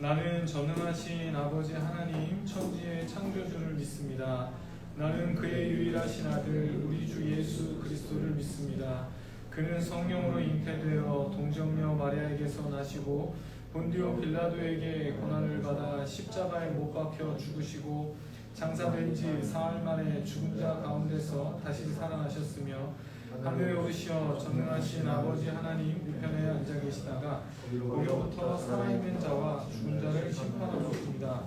나는 전능하신 아버지 하나님 천지의 창조주를 믿습니다. 나는 그의 유일하신 아들 우리 주 예수 그리스도를 믿습니다. 그는 성령으로 잉태되어 동정녀 마리아에게서 나시고 본디오 빌라도에게 고난을 받아 십자가에 못 박혀 죽으시고 장사된 지 사흘 만에 죽은 자 가운데서 다시 살아나셨으며 하늘에 오르시어 전능하신 아버지 하나님 우편에 앉아 계시다가 거기로부터 살아있는 자와 죽은 자를 심판하셨습니다.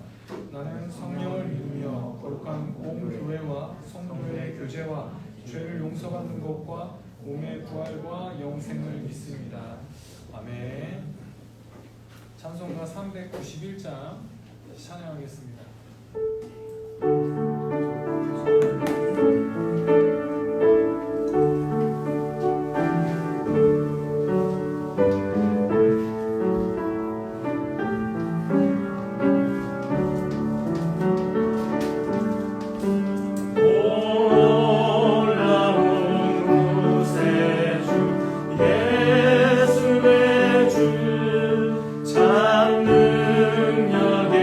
나는 성령을 믿으며 거룩한 공교회와 성도의 교제와 죄를 용서받는 것과 몸의 부활과 영생을 믿습니다. 아멘. 찬송가 391장 찬양하겠습니다. 참 능력의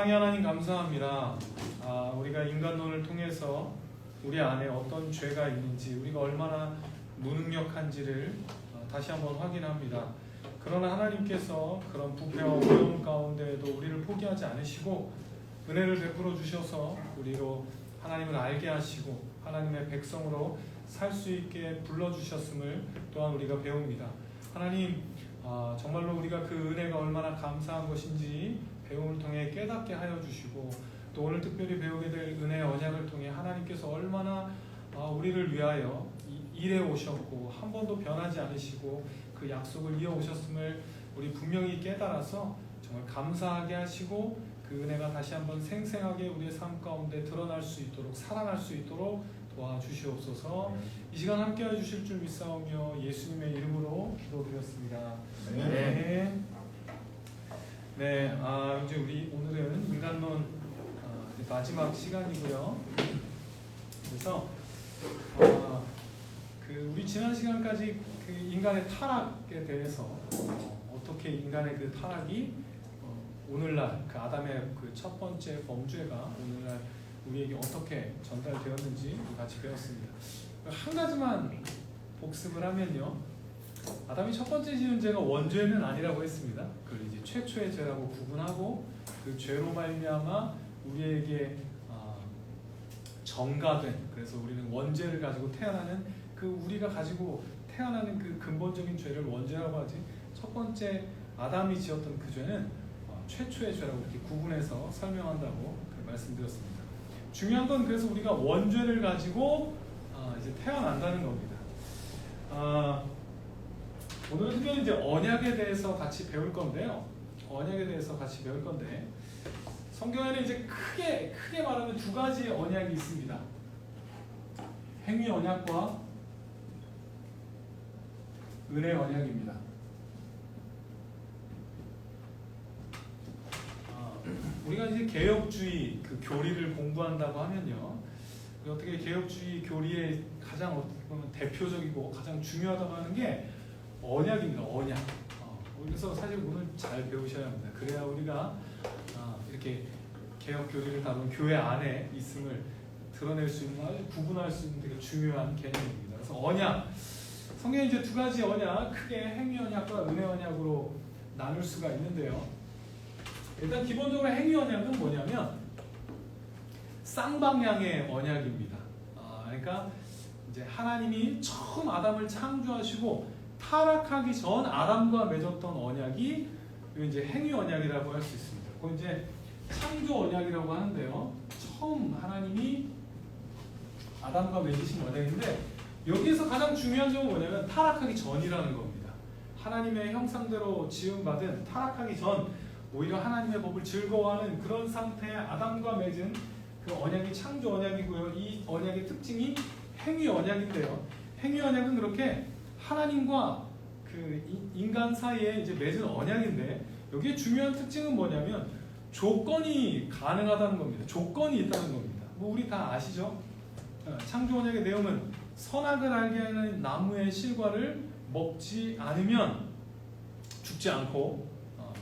사랑의 하나님 감사합니다. 우리가 인간론을 통해서 우리 안에 어떤 죄가 있는지, 우리가 얼마나 무능력한지를 다시 한번 확인합니다. 그러나 하나님께서 그런 부패와 어려움 가운데에도 우리를 포기하지 않으시고 은혜를 베풀어 주셔서 우리로 하나님을 알게 하시고 하나님의 백성으로 살 수 있게 불러주셨음을 또한 우리가 배웁니다. 하나님, 정말로 우리가 그 은혜가 얼마나 감사한 것인지 배움을 통해 깨닫게 하여 주시고, 또 오늘 특별히 배우게 될 은혜의 언약을 통해 하나님께서 얼마나 우리를 위하여 일해 오셨고 한 번도 변하지 않으시고 그 약속을 이어 오셨음을 우리 분명히 깨달아서 정말 감사하게 하시고, 그 은혜가 다시 한번 생생하게 우리의 삶 가운데 드러날 수 있도록, 살아날 수 있도록 도와주시옵소서. 이 시간 함께해 주실 줄 믿사오며 예수님의 이름으로 기도드렸습니다. 네. 이제 우리 오늘은 인간론 마지막 시간이고요. 그래서 우리 지난 시간까지 그 인간의 타락에 대해서 어떻게 인간의 그 타락이 오늘날 그 아담의 그 첫 번째 범죄가 오늘날 우리에게 어떻게 전달되었는지 같이 배웠습니다. 한 가지만 복습을 하면요, 아담이 첫 번째 지은 죄가 원죄는 아니라고 했습니다. 그걸 이제 최초의 죄라고 구분하고, 그 죄로 말미암아 우리에게 전가된, 그래서 우리는 원죄를 가지고 태어나는, 그 우리가 가지고 태어나는 그 근본적인 죄를 원죄라고 하지, 첫 번째 아담이 지었던 그 죄는 최초의 죄라고 이렇게 구분해서 설명한다고 말씀드렸습니다. 중요한 건 그래서 우리가 원죄를 가지고 이제 태어난다는 겁니다. 오늘은 특별히 이제 언약에 대해서 같이 배울 건데요. 언약에 대해서 같이 배울 건데, 성경에는 이제 크게 말하면 두 가지 언약이 있습니다. 행위 언약과 은혜 언약입니다. 우리가 이제 개혁주의 그 교리를 공부한다고 하면요, 어떻게 개혁주의 교리의 가장 어떻게 보면 대표적이고 가장 중요하다고 하는 게 언약입니다. 언약. 그래서 사실 오늘 잘 배우셔야 합니다. 그래야 우리가 이렇게 개혁 교리를 다룬 교회 안에 있음을 드러낼 수 있는, 구분할 수 있는 되게 중요한 개념입니다. 그래서 언약, 성경에 이제 두 가지 언약, 크게 행위 언약과 은혜 언약으로 나눌 수가 있는데요. 일단 기본적으로 행위 언약은 뭐냐면 쌍방향의 언약입니다. 그러니까 이제 하나님이 처음 아담을 창조하시고 타락하기 전 아담과 맺었던 언약이 이제 행위 언약이라고 할 수 있습니다. 그건 이제 창조 언약이라고 하는데요, 처음 하나님이 아담과 맺으신 언약인데, 여기에서 가장 중요한 점은 뭐냐면 타락하기 전이라는 겁니다. 하나님의 형상대로 지음받은, 타락하기 전 오히려 하나님의 법을 즐거워하는 그런 상태의 아담과 맺은 그 언약이 창조 언약이고요. 이 언약의 특징이 행위 언약인데요, 행위 언약은 그렇게 하나님과 그 인간 사이에 이제 맺은 언약인데, 여기에 중요한 특징은 뭐냐면 조건이 가능하다는 겁니다. 조건이 있다는 겁니다. 우리 다 아시죠? 창조 언약의 내용은 선악을 알게 하는 나무의 실과를 먹지 않으면 죽지 않고,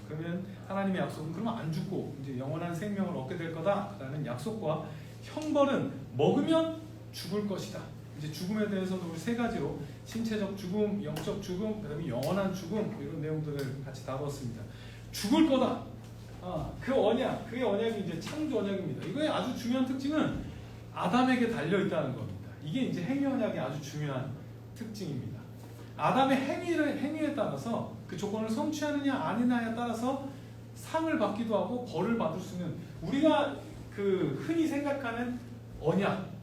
그러면 하나님의 약속은 그러면 안 죽고 이제 영원한 생명을 얻게 될 거다라는 약속과, 형벌은 먹으면 죽을 것이다. 이제 죽음에 대해서도 우리 세 가지로, 신체적 죽음, 영적 죽음, 그다음에 영원한 죽음, 이런 내용들을 같이 다뤘습니다. 죽을 거다. 그 언약, 그게 언약이 이제 창조 언약입니다. 이거의 아주 중요한 특징은 아담에게 달려 있다는 겁니다. 이게 이제 행위 언약의 아주 중요한 특징입니다. 아담의 행위에 따라서 그 조건을 성취하느냐 아니냐에 따라서 상을 받기도 하고 벌을 받을 수 있는, 우리가 그 흔히 생각하는 언약,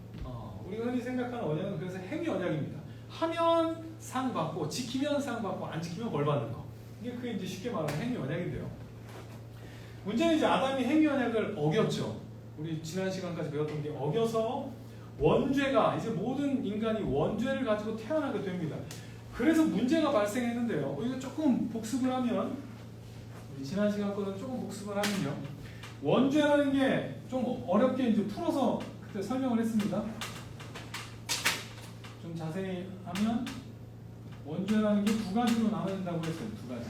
우리가 흔히 생각하는 언약은 그래서 행위 언약입니다. 하면 상 받고, 지키면 상 받고, 안 지키면 벌 받는 거. 이게 그게 이제 쉽게 말하는 행위 언약인데요. 문제는 이제 아담이 행위 언약을 어겼죠. 우리 지난 시간까지 배웠던 게 어겨서 원죄가, 이제 모든 인간이 원죄를 가지고 태어나게 됩니다. 그래서 문제가 발생했는데요. 이거 조금 복습을 하면, 우리 지난 시간 거는 조금 복습을 하면요, 원죄라는 게 좀 어렵게 이제 풀어서 그때 설명을 했습니다. 좀 자세히 하면 원죄라는 게 두 가지로 나눠진다고 했어요. 두 가지.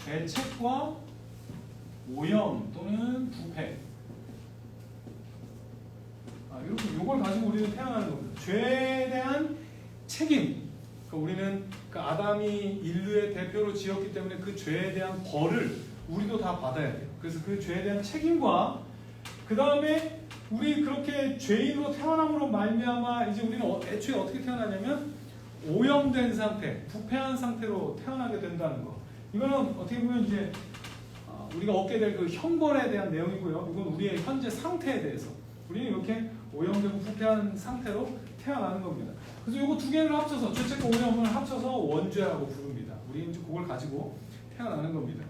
죄책과 오염 또는 부패. 이렇게 요걸 가지고 우리는 태어나는 겁니다. 죄에 대한 책임. 그러니까 우리는 그 아담이 인류의 대표로 지었기 때문에 그 죄에 대한 벌을 우리도 다 받아야 돼요. 그래서 그 죄에 대한 책임과 그 다음에 우리 그렇게 죄인으로 태어남으로 말미암아 이제 우리는 애초에 어떻게 태어나냐면 오염된 상태, 부패한 상태로 태어나게 된다는 거. 이거는 어떻게 보면 이제 우리가 얻게 될 그 형벌에 대한 내용이고요. 이건 우리의 현재 상태에 대해서 우리는 이렇게 오염되고 부패한 상태로 태어나는 겁니다. 그래서 이거 두 개를 합쳐서 죄책과 오염을 합쳐서 원죄라고 부릅니다. 우리는 이제 그걸 가지고 태어나는 겁니다.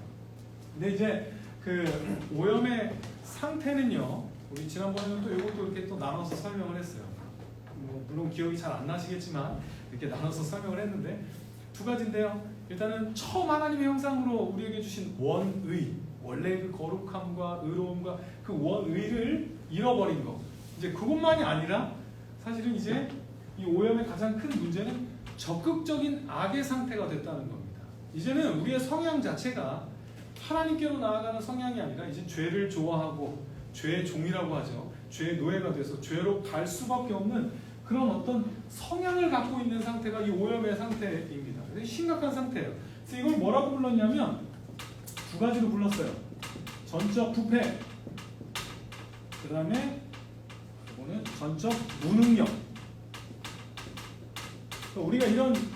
근데 이제 그 오염의 상태는요. 우리 지난번에는 또 이것도 이렇게 또 나눠서 설명을 했어요. 물론 기억이 잘 안 나시겠지만 이렇게 나눠서 설명을 했는데 두 가지인데요. 일단은 처음 하나님의 형상으로 우리에게 주신 원의, 원래 그 거룩함과 의로움과 그 원의를 잃어버린 거. 이제 그것만이 아니라 사실은 이제 이 오염의 가장 큰 문제는 적극적인 악의 상태가 됐다는 겁니다. 이제는 우리의 성향 자체가 하나님께로 나아가는 성향이 아니라 이제 죄를 좋아하고 죄의 종이라고 하죠. 죄의 노예가 돼서 죄로 갈 수밖에 없는 그런 어떤 성향을 갖고 있는 상태가 이 오염의 상태입니다. 심각한 상태예요. 그래서 이걸 뭐라고 불렀냐면 두 가지로 불렀어요. 전적 부패, 그 다음에 이거는 전적 무능력. 우리가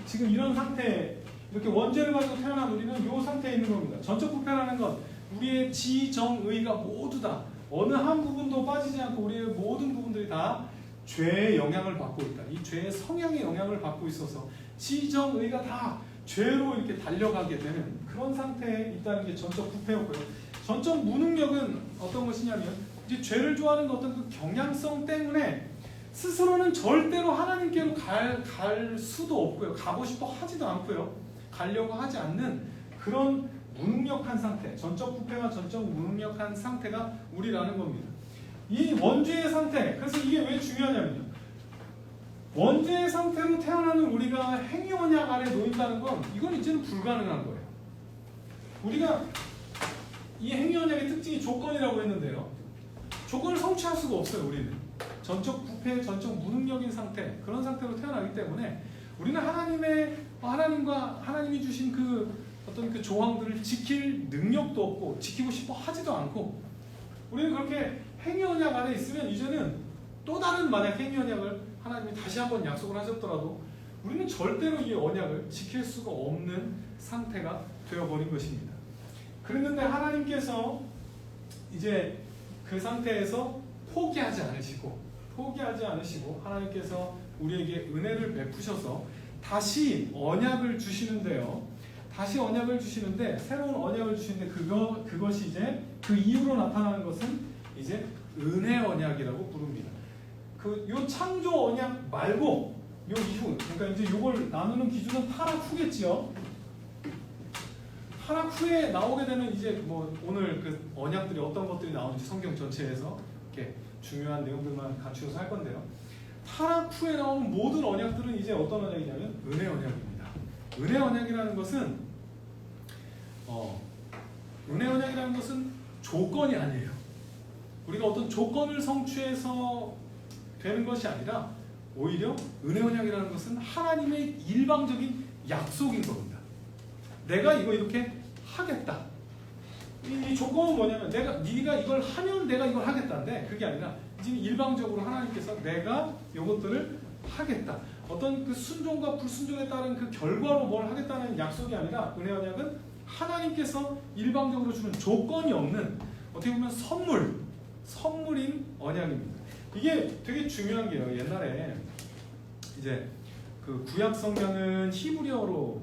지금 이런 상태, 이렇게 원죄를 가지고 태어난 우리는 이 상태에 있는 겁니다. 전적 부패라는 건 우리의 지정의가 모두 다 어느 한 부분도 빠지지 않고 우리의 모든 부분들이 다 죄의 영향을 받고 있다. 이 죄의 성향의 영향을 받고 있어서 지정의가 다 죄로 이렇게 달려가게 되는 그런 상태에 있다는 게 전적 부패였고요. 전적 무능력은 어떤 것이냐면 이제 죄를 좋아하는 어떤 그 경향성 때문에 스스로는 절대로 하나님께로 갈 수도 없고요. 가고 싶어 하지도 않고요. 가려고 하지 않는 그런 무능력한 상태, 전적 부패와 전적 무능력한 상태가 우리라는 겁니다. 이 원죄의 상태, 그래서 이게 왜 중요하냐면요. 원죄의 상태로 태어나는 우리가 행위 언약 아래 놓인다는 건 이건 이제는 불가능한 거예요. 우리가 이 행위 언약의 특징이 조건이라고 했는데요. 조건을 성취할 수가 없어요. 우리는 전적 부패, 전적 무능력인 상태, 그런 상태로 태어나기 때문에 우리는 하나님과 하나님이 주신 그 어떤 그 조항들을 지킬 능력도 없고 지키고 싶어 하지도 않고 우리는 그렇게 행위 언약 안에 있으면 이제는 또 다른 만약 행위 언약을 하나님이 다시 한번 약속을 하셨더라도 우리는 절대로 이 언약을 지킬 수가 없는 상태가 되어버린 것입니다. 그랬는데 하나님께서 이제 그 상태에서 포기하지 않으시고 하나님께서 우리에게 은혜를 베푸셔서 다시 언약을 주시는데요. 다시 언약을 주시는데 새로운 언약을 주시는데 그것이 이제 그 이후로 나타나는 것은 이제 은혜 언약이라고 부릅니다. 요 창조 언약 말고 요 이후, 그러니까 이제 요걸 나누는 기준은 타락 후겠지요. 타락 후에 나오게 되는 이제 뭐 오늘 그 언약들이 어떤 것들이 나오는지 성경 전체에서 이렇게 중요한 내용들만 갖추어서 할 건데요. 타락 후에 나오는 모든 언약들은 이제 어떤 언약이냐면 은혜 언약입니다. 은혜 언약이라는 것은 조건이 아니에요. 우리가 어떤 조건을 성취해서 되는 것이 아니라 오히려 은혜 언약이라는 것은 하나님의 일방적인 약속인 겁니다. 내가 이거 이렇게 하겠다. 이 조건은 뭐냐면 네가 이걸 하면 내가 이걸 하겠다인데 그게 아니라 지금 일방적으로 하나님께서 내가 이것들을 하겠다. 어떤 그 순종과 불순종에 따른 그 결과로 뭘 하겠다는 약속이 아니라 은혜 언약은 하나님께서 일방적으로 주는 조건이 없는 어떻게 보면 선물인 언약입니다. 이게 되게 중요한 게요. 옛날에 이제 그 구약 성경은 히브리어로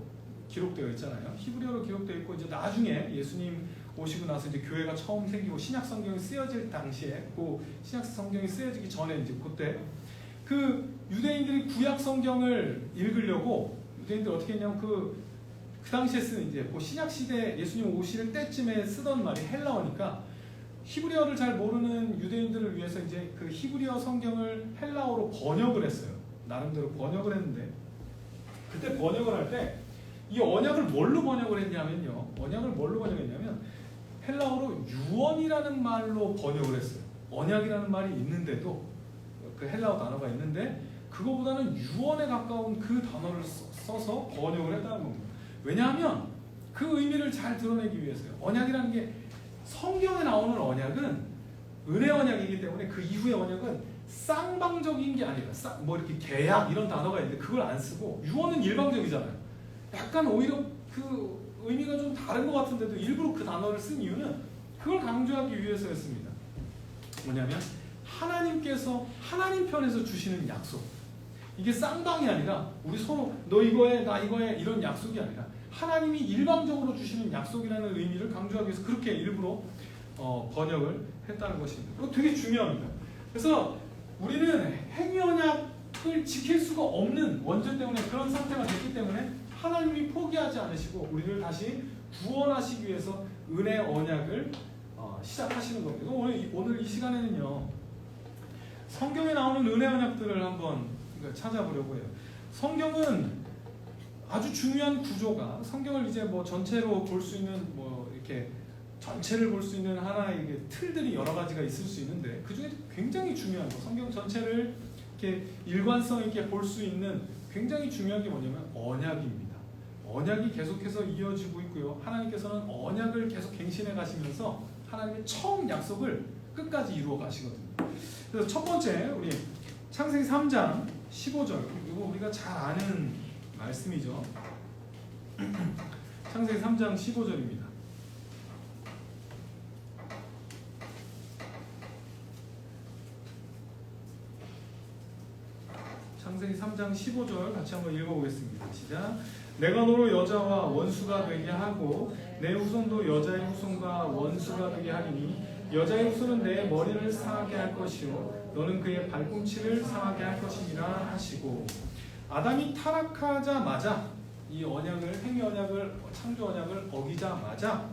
기록되어 있잖아요. 히브리어로 기록되어 있고 이제 나중에 예수님 오시고 나서 이제 교회가 처음 생기고 신약 성경이 쓰여질 당시에, 그 신약 성경이 쓰여지기 전에 이제 그때 그 유대인들이 구약 성경을 읽으려고 유대인들 어떻게 했냐면 그 당시에 쓰는 이제 그 신약 시대 예수님 오실 때쯤에 쓰던 말이 헬라어니까 히브리어를 잘 모르는 유대인들을 위해서 이제 그 히브리어 성경을 헬라어로 번역을 했어요. 나름대로 번역을 했는데 그때 번역을 할 때 이 언약을 뭘로 번역을 했냐면요. 언약을 뭘로 번역했냐면 헬라어로 유언이라는 말로 번역을 했어요. 언약이라는 말이 있는데도 그 헬라어 단어가 있는데 그거보다는 유언에 가까운 그 단어를 써서 번역을 했다는 겁니다. 왜냐하면 그 의미를 잘 드러내기 위해서요. 언약이라는 게 성경에 나오는 언약은 은혜 언약이기 때문에 그 이후의 언약은 쌍방적인 게 아니라 뭐 이렇게 계약 이런 단어가 있는데 그걸 안 쓰고 유언은 일방적이잖아요. 약간 오히려 그 의미가 좀 다른 것 같은데도 일부러 그 단어를 쓴 이유는 그걸 강조하기 위해서였습니다. 뭐냐면 하나님께서 하나님 편에서 주시는 약속. 이게 쌍방이 아니라 우리 서로 너 이거 해 나 이거 해 이런 약속이 아니라 하나님이 일방적으로 주시는 약속이라는 의미를 강조하기 위해서 그렇게 일부러 번역을 했다는 것입니다. 이거 되게 중요합니다. 그래서 우리는 행위 언약을 지킬 수가 없는 원죄 때문에 그런 상태가 됐기 때문에 하나님이 포기하지 않으시고 우리를 다시 구원하시기 위해서 은혜 언약을 시작하시는 겁니다. 오늘 이 시간에는요. 성경에 나오는 은혜 언약들을 한번 찾아보려고 해요. 성경은 아주 중요한 구조가 성경을 이제 뭐 전체로 볼 수 있는 뭐 이렇게 전체를 볼 수 있는 하나의 틀들이 여러 가지가 있을 수 있는데 그 중에 굉장히 중요한 거 성경 전체를 이렇게 일관성 있게 볼 수 있는 굉장히 중요한 게 뭐냐면 언약입니다. 언약이 계속해서 이어지고 있고요. 하나님께서는 언약을 계속 갱신해 가시면서 하나님의 처음 약속을 끝까지 이루어 가시거든요. 그래서 첫 번째 우리 창세기 3장 15절 이거 우리가 잘 아는 말씀이죠. 창세기 3장 15절입니다. 창세기 3장 15절 같이 한번 읽어보겠습니다. 시작. 내가 너로 여자와 원수가 되게 하고 내 후손도 여자의 후손과 원수가 되게 하리니 여자의 후손은 내 머리를 상하게 할 것이요 너는 그의 발꿈치를 상하게 할 것이니라 하시고 아담이 타락하자마자 이 언약을 행위 언약을 창조 언약을 어기자마자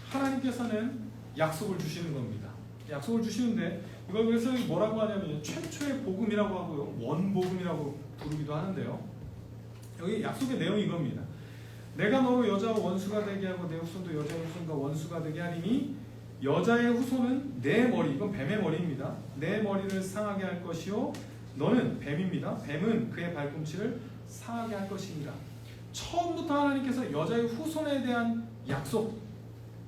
하나님께서는 약속을 주시는 겁니다. 약속을 주시는데 이걸 그래서 뭐라고 하냐면 최초의 복음이라고 하고요 원복음이라고 부르기도 하는데요. 여기 약속의 내용이 이겁니다. 내가 너로 여자와 원수가 되게 하고 내 후손도 여자의 후손과 원수가 되게 하리니 여자의 후손은 내 머리 이건 뱀의 머리입니다. 내 머리를 상하게 할 것이요 너는 뱀입니다. 뱀은 그의 발꿈치를 상하게 할 것입니다. 처음부터 하나님께서 여자의 후손에 대한 약속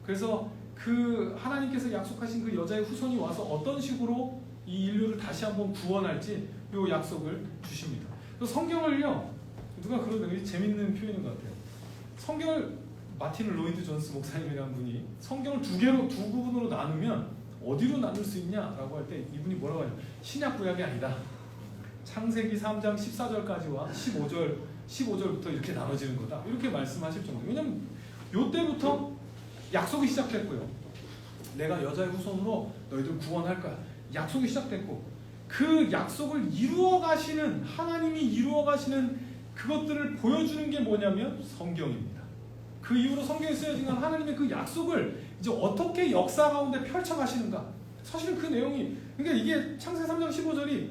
그래서 그 하나님께서 약속하신 그 여자의 후손이 와서 어떤 식으로 이 인류를 다시 한번 구원할지 이 약속을 주십니다. 성경을요 누가 그러더니 재밌는 표현인 것 같아요. 성경을 마틴 로이드 존스 목사님이라는 분이 성경을 두 부분으로 나누면 어디로 나눌 수 있냐라고 할 때 이분이 뭐라고 하냐면 신약 구약이 아니다. 창세기 3장 14절까지와 15절부터 이렇게 나눠지는 거다. 이렇게 말씀하실 정도. 왜냐면 요때부터 약속이 시작됐고요. 내가 여자의 후손으로 너희들 구원할 거야. 약속이 시작됐고 그 약속을 이루어 가시는 하나님이 이루어 가시는 그것들을 보여주는 게 뭐냐면 성경입니다. 그 이후로 성경에 쓰여진 건 하나님의 그 약속을 이제 어떻게 역사 가운데 펼쳐 가시는가. 사실은 그 내용이 그러니까 이게 창세기 3장 15절이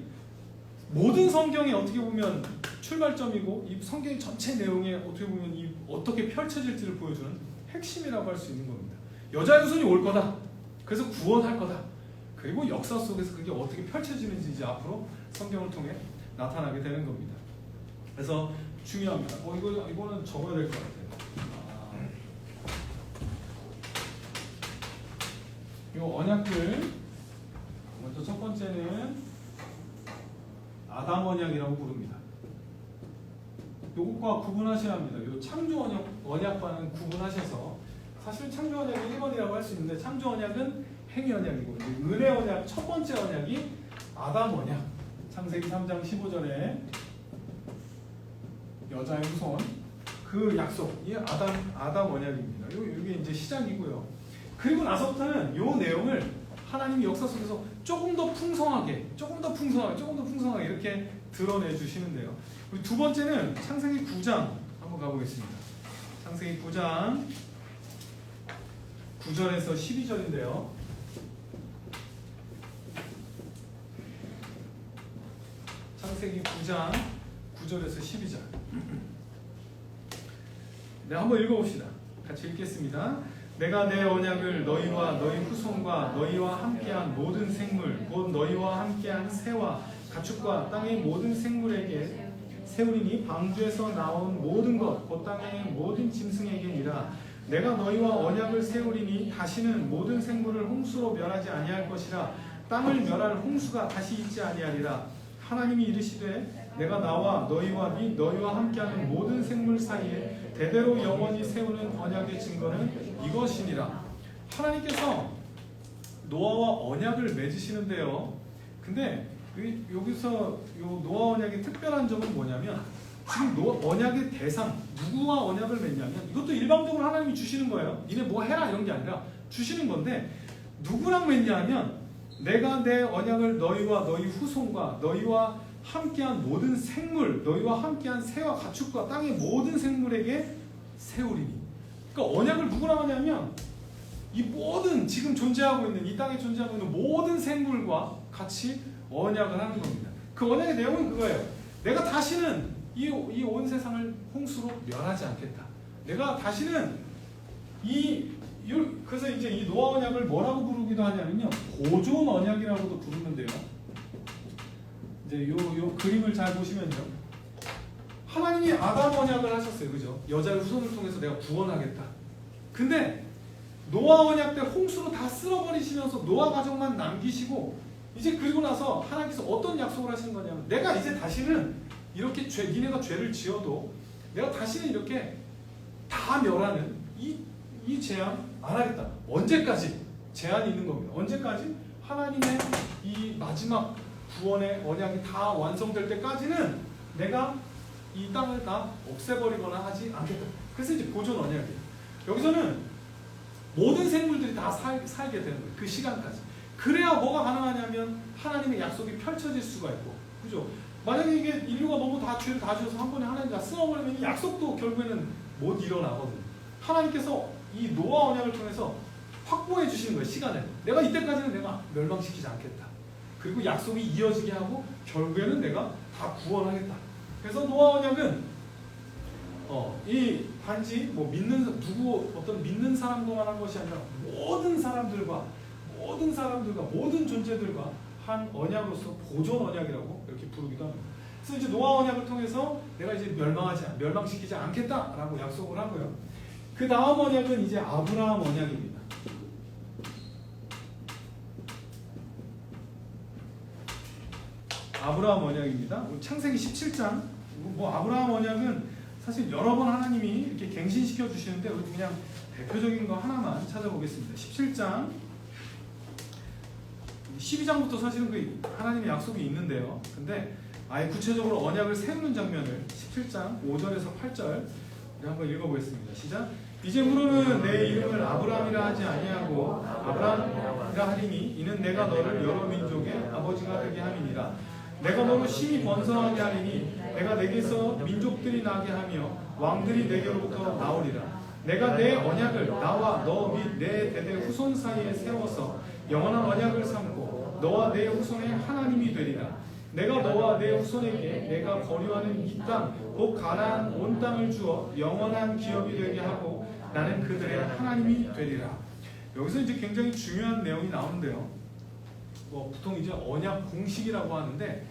모든 성경에 어떻게 보면 출발점이고 이 성경 전체 내용에 어떻게 보면 이 어떻게 펼쳐질지를 보여주는 핵심이라고 할 수 있는 겁니다. 여자의 후손이 올 거다. 그래서 구원할 거다. 그리고 역사 속에서 그게 어떻게 펼쳐지는지 이제 앞으로 성경을 통해 나타나게 되는 겁니다. 그래서 중요합니다. 이거는 적어야 될 것 같아요. 이 언약들 먼저 첫 번째는 아담 언약이라고 부릅니다. 요것과 구분하셔야 합니다. 요 창조 언약과는 구분하셔서 사실 창조 언약이 1번이라고 할 수 있는데 창조 언약은 행위 언약이고 은혜 언약 첫 번째 언약이 아담 언약. 창세기 3장 15절에 여자의 후손 그 약속이 아담 언약입니다. 이게 이제 시작이고요. 그리고 나서부터는 이 내용을 하나님이 역사 속에서 조금 더 풍성하게 이렇게 드러내 주시는데요. 우리 두 번째는 창세기 9장 한번 가보겠습니다. 창세기 9장 9절에서 12절인데요. 창세기 9장 9절에서 12절. 네, 한번 읽어봅시다. 같이 읽겠습니다. 내가 내 언약을 너희와 너희 후손과 너희와 함께한 모든 생물 곧 너희와 함께한 새와 가축과 땅의 모든 생물에게 세우리니 방주에서 나온 모든 것 곧 땅의 모든 짐승에게니라. 내가 너희와 언약을 세우리니 다시는 모든 생물을 홍수로 멸하지 아니할 것이라. 땅을 멸할 홍수가 다시 있지 아니하리라. 하나님이 이르시되 내가 나와 너희와 및 너희와 함께하는 모든 생물 사이에 대대로 영원히 세우는 언약의 증거는 이것이니라. 하나님께서 노아와 언약을 맺으시는데요. 근데 여기서 요 노아 언약의 특별한 점은 뭐냐면 지금 언약의 대상 누구와 언약을 맺냐면 이것도 일방적으로 하나님이 주시는 거예요. 니네 뭐 해라 이런 게 아니라 주시는 건데 누구랑 맺냐면 내가 내 언약을 너희와 너희 후손과 너희와 함께한 모든 생물 너희와 함께한 새와 가축과 땅의 모든 생물에게 세우리니. 그러니까 언약을 누구랑 하냐면 이 모든 지금 존재하고 있는 이 땅에 존재하고 있는 모든 생물과 같이 언약을 하는 겁니다. 그 언약의 내용은 그거예요. 내가 다시는 이 온 세상을 홍수로 멸하지 않겠다. 내가 다시는 그래서 이제 이 노아 언약을 뭐라고 부르기도 하냐면요, 보존 언약이라고도 부르는데요. 이제 요 그림을 잘 보시면요, 하나님이 아담 언약을 하셨어요, 그죠? 여자의 후손을 통해서 내가 구원하겠다. 근데 노아 언약 때 홍수로 다 쓸어버리시면서 노아 가족만 남기시고 이제 그리고 나서 하나님께서 어떤 약속을 하시는 거냐면 내가 이제 다시는 이렇게 니네가 죄를 지어도 내가 다시는 이렇게 다 멸하는 이 재앙 안 하겠다. 언제까지? 제한이 있는 겁니다. 언제까지? 하나님의 이 마지막 구원의 언약이 다 완성될 때까지는 내가 이 땅을 다 없애버리거나 하지 않겠다. 그래서 이제 보존 언약이에요. 여기서는 모든 생물들이 다 살게 되는 거예요. 그 시간까지. 그래야 뭐가 가능하냐면 하나님의 약속이 펼쳐질 수가 있고, 그죠? 만약에 이게 인류가 너무 다 죄를 다 지어서 한 번에 하나님 다 쓸어버리면 이 약속도 결국에는 못 일어나거든요. 하나님께서 이 노아 언약을 통해서 확보해 주시는 거예요. 시간을. 내가 이때까지는 내가 멸망시키지 않겠다. 그리고 약속이 이어지게 하고 결국에는 내가 다 구원하겠다. 그래서 노아 언약은 이 단지 뭐 어떤 믿는 사람과만 한 것이 아니라 모든 사람들과 모든 존재들과 한 언약으로서 보존 언약이라고 이렇게 부르기도 합니다. 그래서 이제 노아 언약을 통해서 내가 이제 멸망시키지 않겠다라고 약속을 하고요. 그 다음 언약은 이제 아브라함 언약입니다. 아브라함 언약입니다. 창세기 17장. 뭐 아브라함 언약은 사실 여러 번 하나님이 이렇게 갱신시켜 주시는데 우리 그냥 대표적인 거 하나만 찾아보겠습니다. 17장 12장부터 사실은 그 하나님의 약속이 있는데요. 근데 아예 구체적으로 언약을 세우는 장면을 17장 5절에서 8절 우리 한번 읽어보겠습니다. 시작. 이제부로는 내 이름을 아브라함이라 하지 아니하고 아브라함이라 하리니 이는 내가 너를 여러 민족의 아버지가 되게 함이니라. 내가 너를 심히 번성하게 하리니 내가 내게서 민족들이 나게 하며 왕들이 내게로부터 나오리라. 내가 내 언약을 나와 너 및 내 대대 후손 사이에 세워서 영원한 언약을 삼고 너와 내 후손의 하나님이 되리라. 내가 너와 내 후손에게 내가 거류하는 이 땅 곧 가나안 온 땅을 주어 영원한 기업이 되게 하고 나는 그들의 하나님이 되리라. 여기서 이제 굉장히 중요한 내용이 나오는데요. 보통 이제 언약 공식이라고 하는데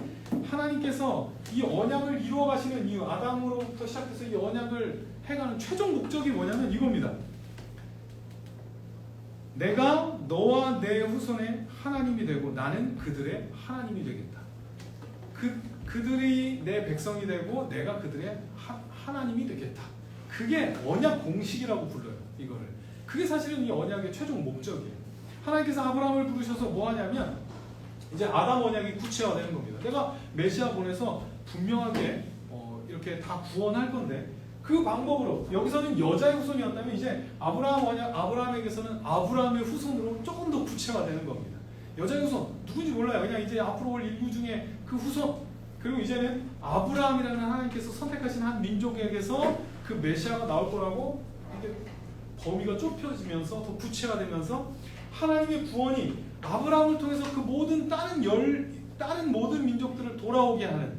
하나님께서 이 언약을 이루어 가시는 이유, 아담으로부터 시작해서 이 언약을 해가는 최종 목적이 뭐냐면 이겁니다. 내가 너와 내 후손의 하나님이 되고 나는 그들의 하나님이 되겠다. 그들이 내 백성이 되고 내가 그들의 하나님이 되겠다. 그게 언약 공식이라고 불러요. 이거를. 그게 사실은 이 언약의 최종 목적이에요. 하나님께서 아브라함을 부르셔서 뭐 하냐면 이제 아담 언약이 구체화되는 겁니다. 내가 메시아 보내서 분명하게 이렇게 다 구원할 건데 그 방법으로 여기서는 여자의 후손이었다면 이제 아브라함에게서는 아브라함의 후손으로 조금 더 구체화되는 겁니다. 여자의 후손 누군지 몰라요. 그냥 이제 앞으로 올 인류 중에 그 후손. 그리고 이제는 아브라함이라는 하나님께서 선택하신 한 민족에게서 그 메시아가 나올 거라고 이제 범위가 좁혀지면서 더 구체화되면서 하나님의 구원이 아브라함을 통해서 그 모든 다른 모든 민족들을 돌아오게 하는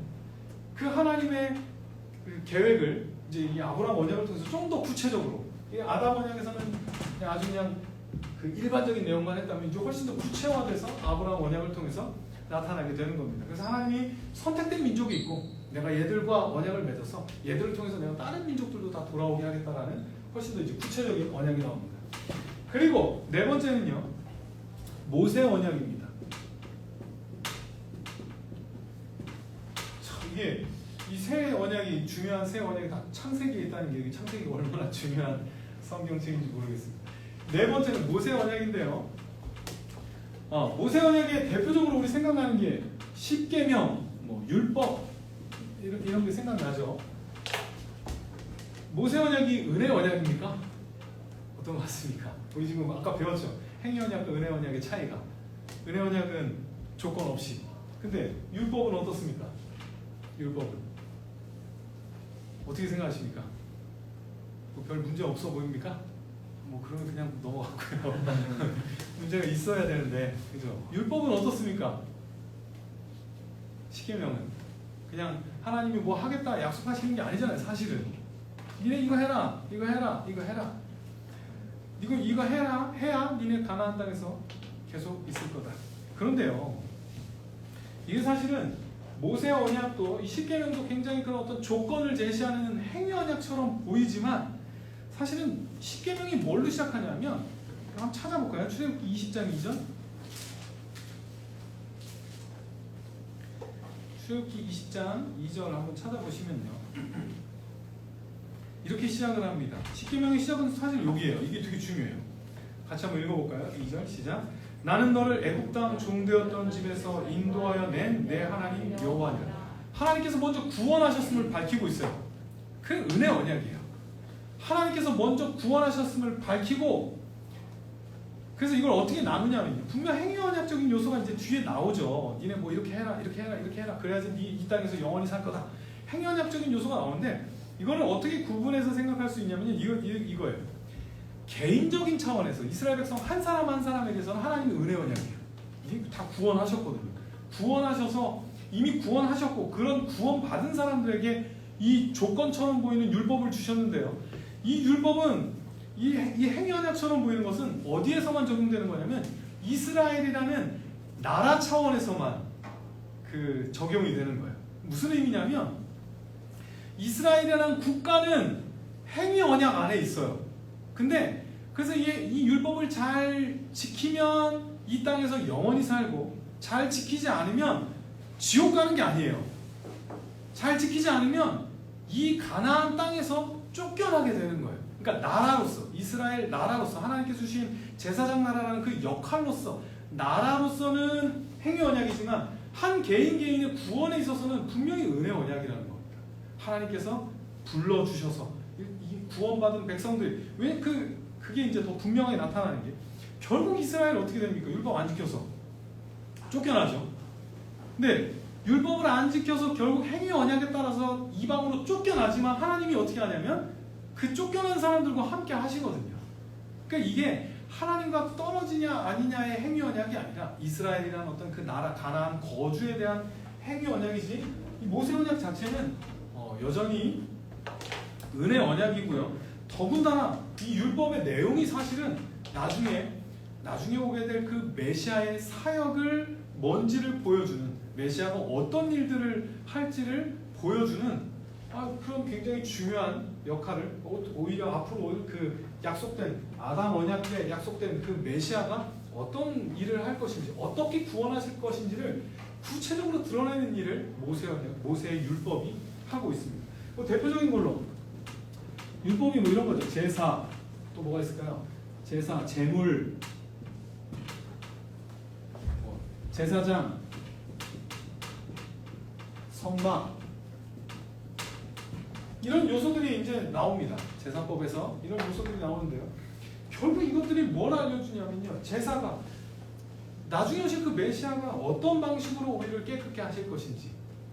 그 하나님의 그 계획을 이제 이 아브라함 언약을 통해서 좀 더 구체적으로, 이 아담 언약에서는 그냥 아주 그냥 그 일반적인 내용만 했다면 이제 훨씬 더 구체화돼서 아브라함 언약을 통해서 나타나게 되는 겁니다. 그래서 하나님이 선택된 민족이 있고 내가 얘들과 언약을 맺어서 얘들을 통해서 내가 다른 민족들도 다 돌아오게 하겠다라는 훨씬 더 이제 구체적인 언약이 나옵니다. 그리고 네 번째는요, 모세 언약입니다. 참 이게 이 새 언약이 중요한 새 언약이 다 창세기에 있다는 게 창세기가 얼마나 중요한 성경책인지 모르겠습니다. 네 번째는 모세 언약인데요. 모세 언약에 대표적으로 우리 생각나는 게 십계명, 뭐 율법 이런 게 생각나죠. 모세 언약이 은혜 언약입니까? 어떤 것 같습니까? 우리 지금 아까 배웠죠. 행위 언약과 은혜 언약의 차이가. 은혜 언약은 조건 없이. 근데 율법은 어떻습니까? 율법은 어떻게 생각하십니까? 뭐 별 문제 없어 보입니까? 뭐 그러면 그냥 넘어갔고요. 문제가 있어야 되는데, 그죠? 율법은 어떻습니까? 십계명은 그냥 하나님이 뭐 하겠다 약속하시는 게 아니잖아요. 사실은 니네 이거 해라, 이거 해라, 이거 해라, 이거 해라 해야 니네 가나안 땅에서 계속 있을 거다. 그런데요, 이게 사실은 모세 언약도 이 십계명도 굉장히 그런 어떤 조건을 제시하는 행위 언약처럼 보이지만 사실은 십계명이 뭘로 시작하냐면, 한번 찾아볼까요? 출애굽기 20장 2절. 출애굽기 20장 2절 한번 찾아보시면요, 이렇게 시작을 합니다. 십계명의 시작은 사실 여기예요. 이게 되게 중요해요. 같이 한번 읽어볼까요? 2절 시작. 나는 너를 애굽 땅 종되었던 집에서 인도하여 낸 내 하나님 여호와니라. 하나님께서 먼저 구원하셨음을 밝히고 있어요. 그 은혜 언약이에요. 하나님께서 먼저 구원하셨음을 밝히고, 그래서 이걸 어떻게 나누냐면요, 분명 행위 언약적인 요소가 이제 뒤에 나오죠. 니네 뭐 이렇게 해라, 이렇게 해라, 이렇게 해라. 그래야지 이 땅에서 영원히 살 거다. 행위 언약적인 요소가 나오는데 이거를 어떻게 구분해서 생각할 수 있냐면요, 이거예요. 개인적인 차원에서 이스라엘 백성 한 사람 한 사람에게서는 하나님의 은혜 언약이에요. 이게 다 구원하셨거든요. 구원하셔서 이미 구원하셨고, 그런 구원받은 사람들에게 이 조건처럼 보이는 율법을 주셨는데요, 이 율법은 이 행위 언약처럼 보이는 것은 어디에서만 적용되는 거냐면 이스라엘이라는 나라 차원에서만 그 적용이 되는 거예요. 무슨 의미냐면 이스라엘이라는 국가는 행위 언약 안에 있어요. 근데 그래서 이 율법을 잘 지키면 이 땅에서 영원히 살고, 잘 지키지 않으면 지옥 가는 게 아니에요. 잘 지키지 않으면 이 가나안 땅에서 쫓겨나게 되는 거예요. 그러니까 나라로서, 이스라엘 나라로서, 하나님께서 주신 제사장 나라라는 그 역할로서, 나라로서는 행위 언약이지만 한 개인의 구원에 있어서는 분명히 은혜 언약이라는 겁니다. 하나님께서 불러주셔서 이 구원받은 백성들이, 왜 그게 이제 더 분명하게 나타나는 게, 결국 이스라엘 어떻게 됩니까? 율법 안 지켜서 쫓겨나죠. 근데 율법을 안 지켜서 결국 행위 언약에 따라서 이방으로 쫓겨나지만 하나님이 어떻게 하냐면 그 쫓겨난 사람들과 함께 하시거든요. 그러니까 이게 하나님과 떨어지냐 아니냐의 행위 언약이 아니라 이스라엘이라는 어떤 그 나라 가나안 거주에 대한 행위 언약이지, 이 모세 언약 자체는 여전히 은혜 언약이고요. 더군다나 이 율법의 내용이 사실은 나중에 오게 될 그 메시아의 사역을 뭔지를 보여주는, 메시아가 어떤 일들을 할지를 보여주는 그런 굉장히 중요한 역할을, 오히려 앞으로 올 그 약속된 아담 언약 때 약속된 그 메시아가 어떤 일을 할 것인지, 어떻게 구원하실 것인지를 구체적으로 드러내는 일을 모세의 율법이 하고 있습니다. 대표적인 걸로 율법이 뭐 이런 거죠. 제사, 또 뭐가 있을까요? 제사, 제물, 제사장, 성막, 이런 요소들이 이제 나옵니다. 제사법에서 이런 요소들이 나오는데요, 결국 이것들이 뭘 알려주냐면요, 제사가 나중에 오실 그 메시아가 어떤 방식으로 우리를 깨끗게 하실 것인지,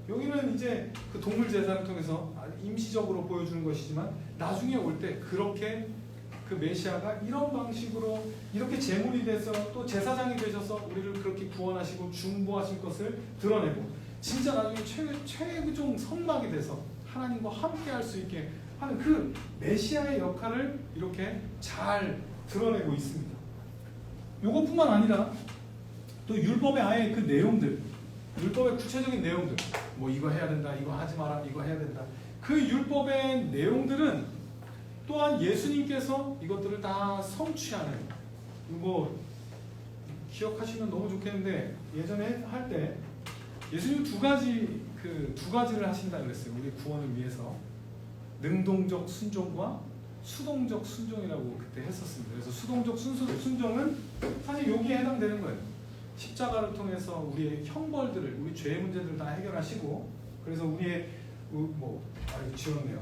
여기는 이제 그 동물 제사를 통해서 임시적으로 보여주는 것이지만 나중에 올 때 그렇게 그 메시아가 이런 방식으로 이렇게 제물이 돼서 또 제사장이 되셔서 우리를 그렇게 구원하시고 중보하실 것을 드러내고, 진짜 나중에 최종 성막이 돼서 하나님과 함께 할 수 있게 하는 그 메시아의 역할을 이렇게 잘 드러내고 있습니다. 이것뿐만 아니라 또 율법의 아예 그 내용들, 율법의 구체적인 내용들, 뭐 이거 해야 된다, 이거 하지 마라, 이거 해야 된다. 그 율법의 내용들은 또한 예수님께서 이것들을 다 성취하는, 뭐 기억하시면 너무 좋겠는데 예전에 할 때 예수님 두 가지를 하신다 그랬어요. 우리 구원을 위해서 능동적 순종과 수동적 순종이라고 그때 했었습니다. 그래서 수동적 순종은 사실 여기에 해당되는 거예요. 십자가를 통해서 우리의 형벌들을, 우리 죄의 문제들을 다 해결하시고, 그래서 우리의 지웠네요.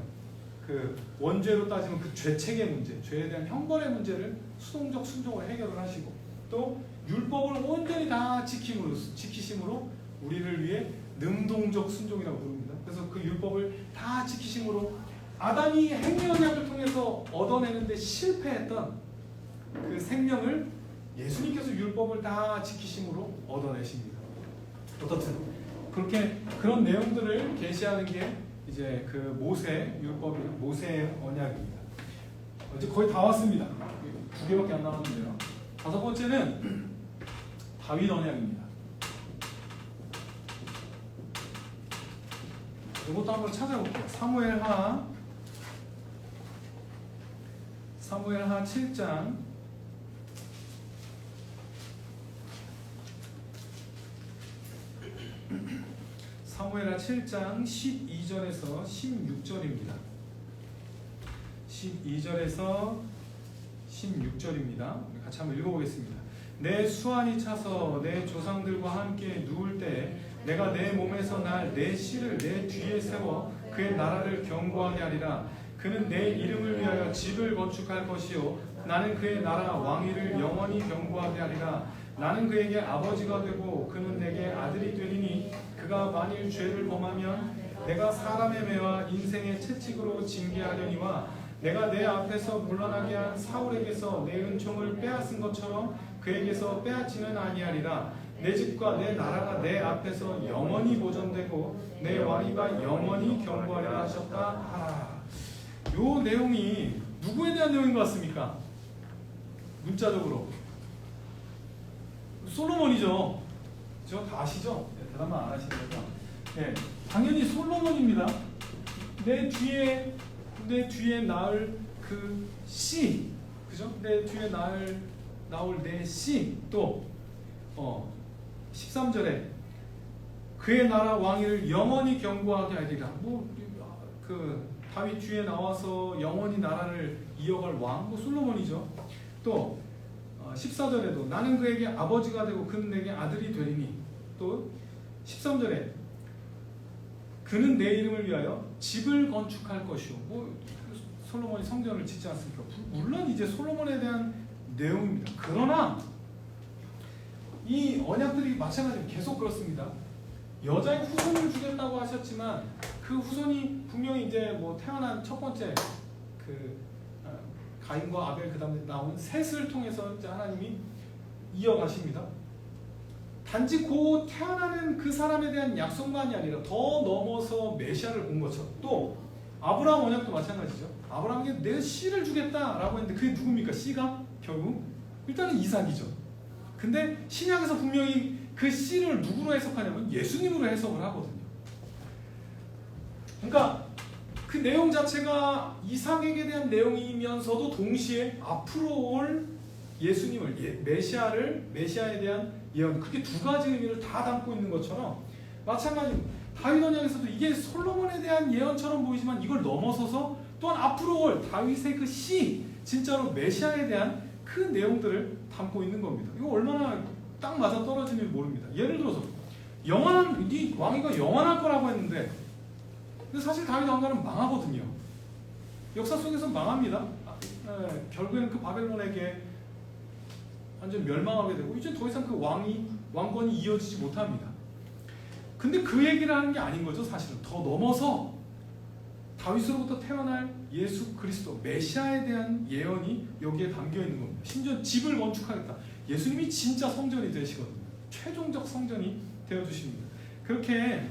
그 원죄로 따지면 그 죄책의 문제, 죄에 대한 형벌의 문제를 수동적 순종을 해결을 하시고, 또 율법을 온전히 다 지키심으로 우리를 위해 능동적 순종이라고 부릅니다. 그래서 그 율법을 다 지키심으로 아담이 행위 언약을 통해서 얻어내는데 실패했던 그 생명을 예수님께서 율법을 다 지키심으로 얻어내십니다. 어떻든 그렇게 그런 내용들을 계시하는 게 이제 그 모세 율법, 모세의 언약입니다. 이제 거의 다 왔습니다. 2개밖에 안 남았는데요. 5번째는 다윗 언약입니다. 이것도 한번 찾아볼게요. 사무엘하 7장 사무엘하 7장 12절에서 16절입니다. 12절에서 16절입니다. 같이 한번 읽어보겠습니다. 내 수완이 차서 내 조상들과 함께 누울 때 내가 내 몸에서 날 내 씨를 내 뒤에 세워 그의 나라를 견고하게 하리라. 그는 내 이름을 위하여 집을 건축할 것이요 나는 그의 나라 왕위를 영원히 견고하게 하리라. 나는 그에게 아버지가 되고 그는 내게 아들이 되리니 그가 만일 죄를 범하면 내가 사람의 매와 인생의 채찍으로 징계하려니와 내가 내 앞에서 물러나게 한 사울에게서 내 은총을 빼앗은 것처럼 그에게서 빼앗지는 아니하리라. 내 집과 내 나라가 내 앞에서 영원히 보존되고 내 왕위가 영원히 견고하리라 하셨다 하라. 요 내용이 누구에 대한 내용인 것 같습니까? 문자적으로 솔로몬이죠. 저 다 아시죠? 네, 대답만 안 하시는 거죠? 네, 당연히 솔로몬입니다. 내 뒤에 나을 그 씨, 그죠? 내 뒤에 나올 내 씨, 또 13절에 그의 나라 왕위를 영원히 견고하게 하리라. 그 다윗 뒤에 나와서 영원히 나라를 이어갈 왕, 솔로몬이죠. 또 14절에도 나는 그에게 아버지가 되고 그는 내게 아들이 되리니, 또 13절에 그는 내 이름을 위하여 집을 건축할 것이요. 솔로몬이 성전을 짓지 않습니까? 물론 이제 솔로몬에 대한 내용입니다. 그러나 이 언약들이 마찬가지로 계속 그렇습니다. 여자의 후손을 주겠다고 하셨지만 그 후손이 분명히 이제 태어난 첫 번째 가인과 아벨, 그 다음에 나온 셋을 통해서 이제 하나님이 이어가십니다. 단지 곧 태어나는 그 사람에 대한 약속만이 아니라 더 넘어서 메시아를 본 것처럼, 또 아브라함 언약도 마찬가지죠. 아브라함에게 내 씨를 주겠다라고 했는데 그게 누굽니까? 씨가 결국 일단은 이삭이죠. 근데 신약에서 분명히 그 씨를 누구로 해석하냐면 예수님으로 해석을 하거든요. 그러니까 그 내용 자체가 이삭에게 대한 내용이면서도 동시에 앞으로 올 예수님을, 메시아에 대한 예언, 그렇게 두 가지 의미를 다 담고 있는 것처럼, 마찬가지로 다윗 언약에서도 이게 솔로몬에 대한 예언처럼 보이지만 이걸 넘어서서 또한 앞으로 올 다윗의 그 씨, 진짜로 메시아에 대한 그 내용들을 담고 있는 겁니다. 이거 얼마나 딱 맞아 떨어지는지 모릅니다. 예를 들어서 네 왕위가 영원할 거라고 했는데, 근데 사실 다윗 왕가는 망하거든요. 역사 속에서 망합니다. 결국에는 그 바벨론에게 완전 멸망하게 되고 이제 더 이상 그 왕권이 이어지지 못합니다. 근데 그 얘기를 하는 게 아닌 거죠. 사실은 더 넘어서 다윗으로부터 태어날 예수 그리스도 메시아에 대한 예언이 여기에 담겨 있는 겁니다. 심지어 집을 건축하겠다. 예수님이 진짜 성전이 되시거든요. 최종적 성전이 되어주십니다. 그렇게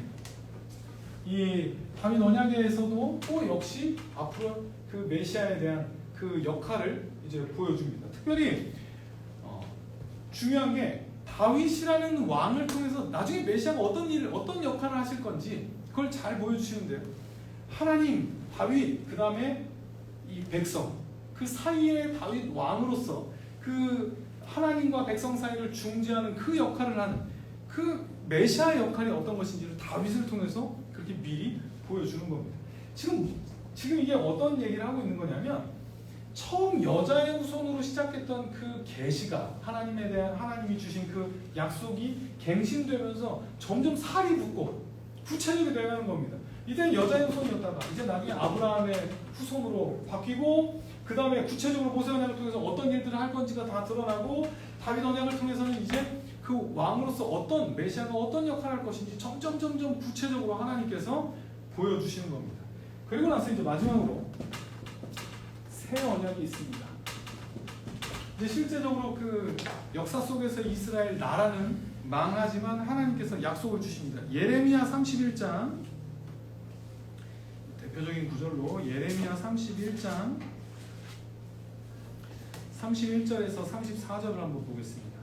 이 다윗 언약에서도 또 역시 앞으로 그 메시아에 대한 그 역할을 이제 보여줍니다. 특별히 중요한 게 다윗이라는 왕을 통해서 나중에 메시아가 어떤 역할을 하실 건지 그걸 잘 보여주시는데요. 하나님, 다윗, 그 다음에 이 백성, 그 사이에 다윗 왕으로서 그 하나님과 백성 사이를 중재하는 그 역할을 하는 그 메시아의 역할이 어떤 것인지를 다윗을 통해서 그렇게 미리 보여주는 겁니다. 지금 이게 어떤 얘기를 하고 있는 거냐면 처음 여자의 후손으로 시작했던 그 계시가 하나님에 대한 하나님이 주신 그 약속이 갱신되면서 점점 살이 붙고 구체적이 되는 겁니다. 이때는 여자의 후손이었다가 이제 나중에 아브라함의 후손으로 바뀌고 그 다음에 구체적으로 모세 언약을 통해서 어떤 일들을 할 건지가 다 드러나고 다윗 언약을 통해서는 이제 그 왕으로서 어떤 메시아가 어떤 역할을 할 것인지 점점 구체적으로 하나님께서 보여주시는 겁니다. 그리고 나서 이제 마지막으로 새 언약이 있습니다. 이제 실제적으로 그 역사 속에서 이스라엘 나라는 망하지만 하나님께서 약속을 주십니다. 예레미야 31장 대표적인 구절로 예레미야 31장 31절에서 34절을 한번 보겠습니다.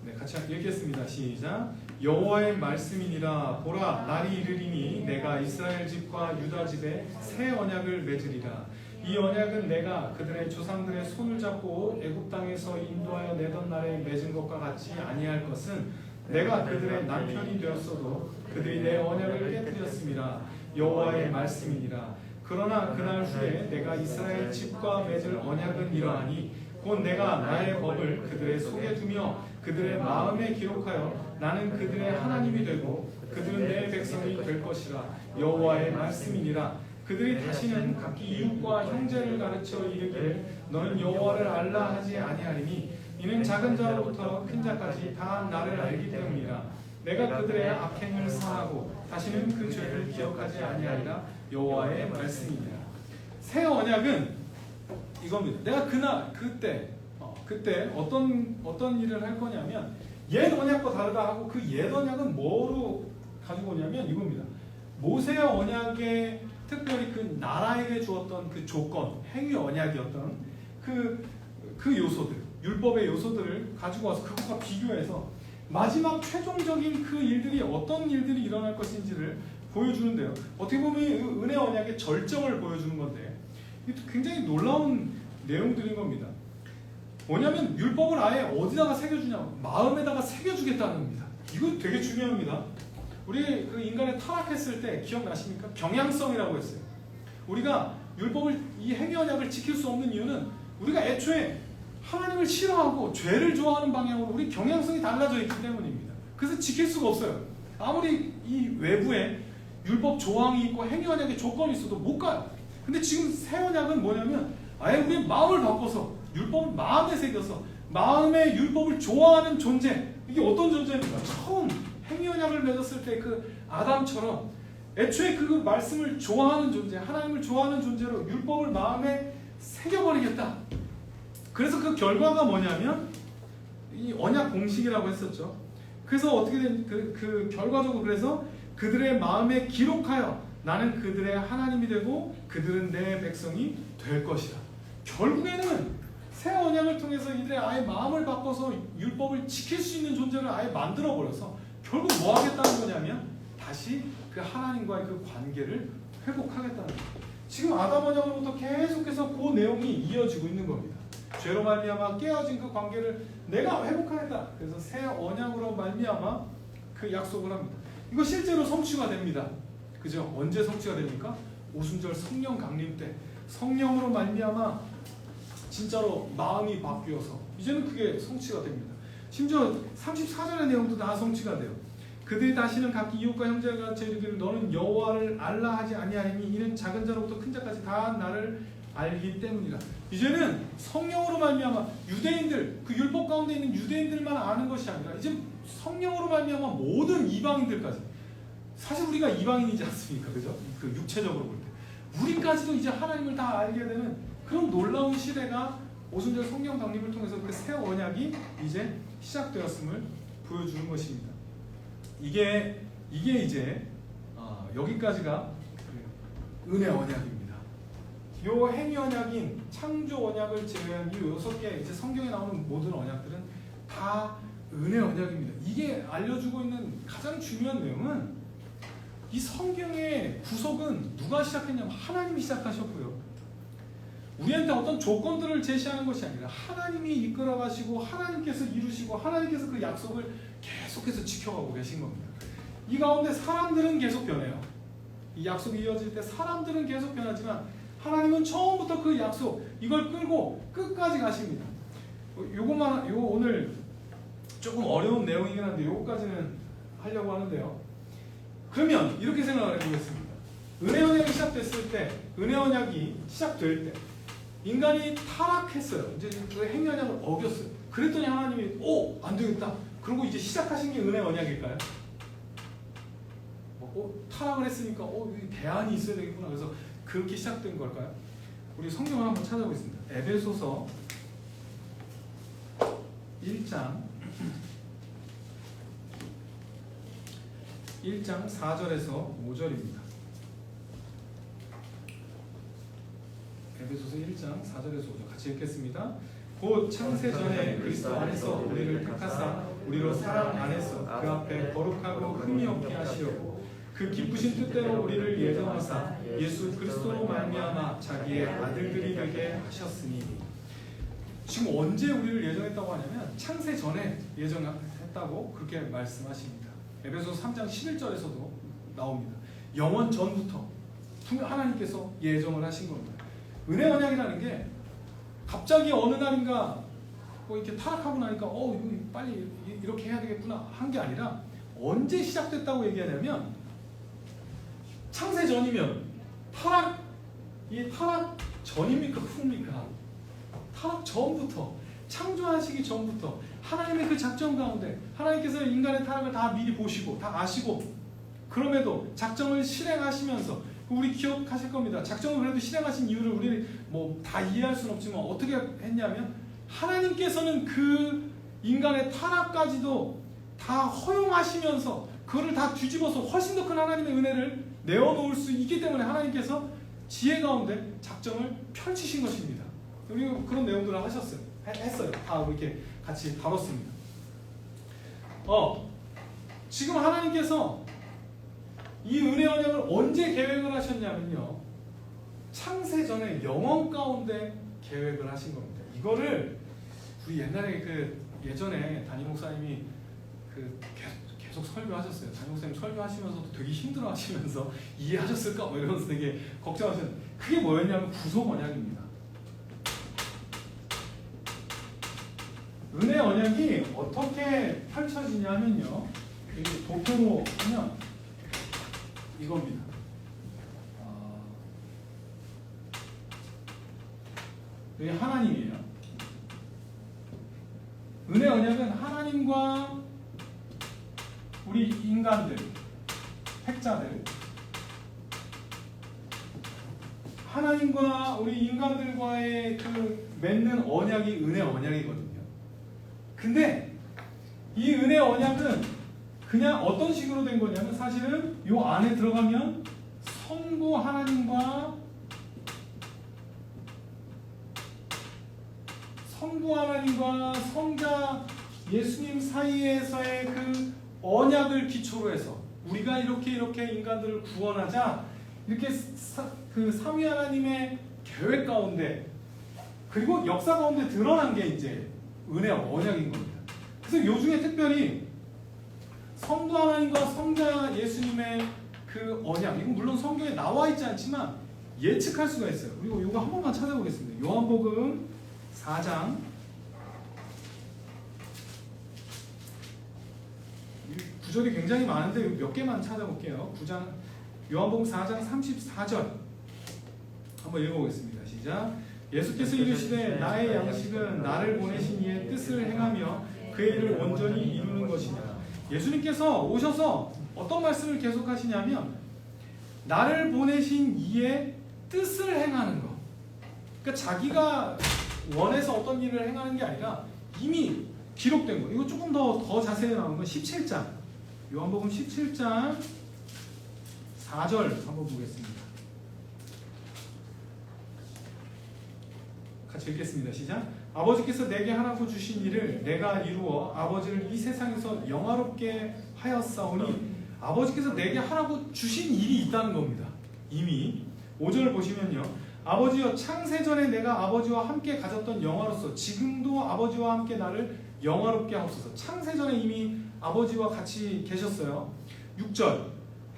네, 같이 읽겠습니다. 시작. 여호와의 말씀이니라. 보라, 날이 이르리니 내가 이스라엘 집과 유다 집에 새 언약을 맺으리라. 이 언약은 내가 그들의 조상들의 손을 잡고 애굽 땅에서 인도하여 내던 날에 맺은 것과 같이 아니할 것은 내가 그들의 남편이 되었어도 그들이 내 언약을 깨뜨렸음이라. 여호와의 말씀이니라. 그러나 그날 후에 내가 이스라엘 집과 맺을 언약은 이러하니 곧 내가 나의 법을 그들의 속에 두며 그들의 마음에 기록하여 나는 그들의 하나님이 되고 그들은 내 백성이 될 것이라. 여호와의 말씀이니라. 그들이 다시는 각기 이웃과 형제를 가르쳐 이르기를 너는 여호와를 알라 하지 아니하리니 이는 작은 자로부터 큰 자까지 다 나를 알기 때문이라. 내가 그들의 악행을 사하고 다시는 그 죄를 기억하지 아니하리라. 여호와의 말씀이니라. 새 언약은 이겁니다. 내가 그때 어떤 일을 할 거냐면 옛 언약과 다르다 하고 그 옛 언약은 뭐로 가지고 오냐면 이겁니다. 모세 언약에 특별히 그 나라에게 주었던 그 조건, 행위 언약이었던 그 요소들, 율법의 요소들을 가지고 와서 그것과 비교해서 마지막 최종적인 그 일들이 어떤 일들이 일어날 것인지를 보여주는데요. 어떻게 보면 은혜 언약의 절정을 보여주는 건데 굉장히 놀라운 내용들인 겁니다. 뭐냐면 율법을 아예 어디다가 새겨주냐고 마음에다가 새겨주겠다는 겁니다. 이거 되게 중요합니다. 우리 그 인간의 타락했을 때 기억나십니까? 경향성이라고 했어요. 우리가 율법을 이 행위 언약을 지킬 수 없는 이유는 우리가 애초에 하나님을 싫어하고 죄를 좋아하는 방향으로 우리 경향성이 달라져 있기 때문입니다. 그래서 지킬 수가 없어요. 아무리 이 외부에 율법 조항이 있고 행위 언약의 조건이 있어도 못 가요. 근데 지금 새 언약은 뭐냐면 아예 우리의 마음을 바꿔서 율법을 마음에 새겨서 마음의 율법을 좋아하는 존재. 이게 어떤 존재입니까? 처음 행위 언약을 맺었을 때 그 아담처럼 애초에 그 말씀을 좋아하는 존재, 하나님을 좋아하는 존재로 율법을 마음에 새겨버리겠다. 그래서 그 결과가 뭐냐면 이 언약 공식이라고 했었죠. 그래서 어떻게 된 그 결과적으로 그래서 그들의 마음에 기록하여 나는 그들의 하나님이 되고 그들은 내 백성이 될 것이다. 결국에는 새 언약을 통해서 이들의 아예 마음을 바꿔서 율법을 지킬 수 있는 존재를 아예 만들어 버려서 결국 뭐 하겠다는 거냐면 다시 그 하나님과의 그 관계를 회복하겠다는 거예요. 지금 아담 언약으로부터 계속해서 그 내용이 이어지고 있는 겁니다. 죄로 말미암아 깨어진 그 관계를 내가 회복하겠다. 그래서 새 언약으로 말미암아 그 약속을 합니다. 이거 실제로 성취가 됩니다. 그죠? 언제 성취가 됩니까? 오순절 성령 강림 때 성령으로 말미암아 진짜로 마음이 바뀌어서 이제는 그게 성취가 됩니다. 심지어 34절의 내용도 다 성취가 돼요. 그들이 다시는 각기 이웃과 형제를 가르쳐 이르기를 너는 여호와를 알라 하지 아니하리니 이는 작은 자로부터 큰 자까지 다 나를 알기 때문이라. 이제는 성령으로 말미암아 유대인들, 그 율법 가운데 있는 유대인들만 아는 것이 아니라 이제 성령으로 말미암아 모든 이방인들까지. 사실 우리가 이방인이지 않습니까? 그죠? 그 육체적으로 볼 때 우리까지도 이제 하나님을 다 알게 되는 그런 놀라운 시대가 오순절 성령 강림을 통해서 그 새 언약이 이제 시작되었음을 보여주는 것입니다. 이게 이제 여기까지가 은혜 언약입니다. 요 행위 언약인 창조 언약을 제외한 이 6개 이제 성경에 나오는 모든 언약들은 다 은혜 언약입니다. 이게 알려주고 있는 가장 중요한 내용은 이 성경의 구속은 누가 시작했냐면 하나님이 시작하셨고요. 우리한테 어떤 조건들을 제시하는 것이 아니라 하나님이 이끌어가시고 하나님께서 이루시고 하나님께서 그 약속을 계속해서 지켜가고 계신 겁니다. 이 가운데 사람들은 계속 변해요. 이 약속이 이어질 때 사람들은 계속 변하지만 하나님은 처음부터 그 약속 이걸 끌고 끝까지 가십니다. 요것만 오늘 조금 어려운 내용이긴 한데 요거까지는 하려고 하는데요. 그러면 이렇게 생각을 해보겠습니다. 은혜 언약이 시작됐을 때, 은혜 언약이 시작될 때 인간이 타락했어요. 이제 그 행위 언약을 어겼어요. 그랬더니 하나님이 안 되겠다. 그리고 이제 시작하신 게 은혜 언약일까요? 타락을 했으니까 대안이 있어야 되겠구나. 그래서 그렇게 시작된 걸까요? 우리 성경을 한번 찾아보겠습니다. 에베소서 1장 4절에서 5절입니다. 에베소서 1장 4절에서 5절 같이 읽겠습니다. 곧 창세 전에 그리스도 안에서 우리를 택하사 우리로 사랑 안에서 그 앞에 거룩하고 흠이 없게 하시려고 그 기쁘신 뜻대로 우리를 예정하사 예수 그리스도로 말미암아 자기의 아들들이 되게 하셨으니. 지금 언제 우리를 예정했다고 하냐면 창세 전에 예정했다고 그렇게 말씀하십니다. 에베소서 3장 11절에서도 나옵니다. 영원 전부터 하나님께서 예정을 하신 겁니다. 은혜 언약이라는 게 갑자기 어느 날인가 이렇게 타락하고 나니까 이거 빨리 이렇게 해야 되겠구나 한 게 아니라 언제 시작됐다고 얘기하냐면 창세 전이면 이 타락 전입니까 후입니까? 타락 전부터, 창조하시기 전부터 하나님의 그 작전 가운데 하나님께서 인간의 타락을 다 미리 보시고 다 아시고 그럼에도 작정을 실행하시면서 우리 기억하실 겁니다. 작정을 그래도 실행하신 이유를 우리 다 이해할 수는 없지만 어떻게 했냐면 하나님께서는 그 인간의 타락까지도 다 허용하시면서 그거를 다 뒤집어서 훨씬 더 큰 하나님의 은혜를 내어놓을 수 있기 때문에 하나님께서 지혜 가운데 작정을 펼치신 것입니다. 그리고 그런 내용들을 했어요. 다 이렇게 같이 다뤘습니다. 지금 하나님께서 이 은혜 언약을 언제 계획을 하셨냐면요. 창세 전에 영원 가운데 계획을 하신 겁니다. 이거를 우리 옛날에 예전에 담임 목사님이 계속 설교하셨어요. 담임 목사님 설교하시면서도 되게 힘들어하시면서 이해하셨을까 이러면서 되게 걱정하셨는데 그게 뭐였냐면 구속 언약입니다. 은혜 언약이 어떻게 펼쳐지냐면요. 여기 도표로 하면 이겁니다. 여기 하나님이에요. 은혜 언약은 하나님과 우리 인간들, 택자들, 하나님과 우리 인간들과의 그 맺는 언약이 은혜 언약이거든요. 근데 이 은혜 언약은 그냥 어떤 식으로 된 거냐면 사실은 요 안에 들어가면 성부 하나님과 성자 예수님 사이에서의 그 언약을 기초로 해서 우리가 이렇게 인간들을 구원하자 이렇게 그 삼위 하나님의 계획 가운데 그리고 역사 가운데 드러난 게 이제 은혜 언약인 겁니다. 그래서 요 중에 특별히 성부 하나님과 성자 예수님의 그 언약 이건 물론 성경에 나와 있지 않지만 예측할 수가 있어요. 그리고 이거 한 번만 찾아보겠습니다. 요한복음 4장 구절이 굉장히 많은데 몇 개만 찾아볼게요. 요한복음 4장 34절 한번 읽어보겠습니다. 시작. 예수께서 이르시되 나의 양식은 나를 보내신 이의 뜻을 행하며 그의 일을 온전히 이루는 것이냐. 예수님께서 오셔서 어떤 말씀을 계속 하시냐면 나를 보내신 이의 뜻을 행하는 것. 그러니까 자기가 원해서 어떤 일을 행하는 게 아니라 이미 기록된 거. 이거 조금 더 자세히 나오는 건 17장 요한복음 17장 4절 한번 보겠습니다. 같이 읽겠습니다. 시작. 아버지께서 내게 하라고 주신 일을 내가 이루어 아버지를 이 세상에서 영화롭게 하였사오니, 아버지께서 내게 하라고 주신 일이 있다는 겁니다. 이미 5절 보시면요, 아버지여 창세전에 내가 아버지와 함께 가졌던 영화로서 지금도 아버지와 함께 나를 영화롭게 하옵소서. 창세전에 이미 아버지와 같이 계셨어요. 6절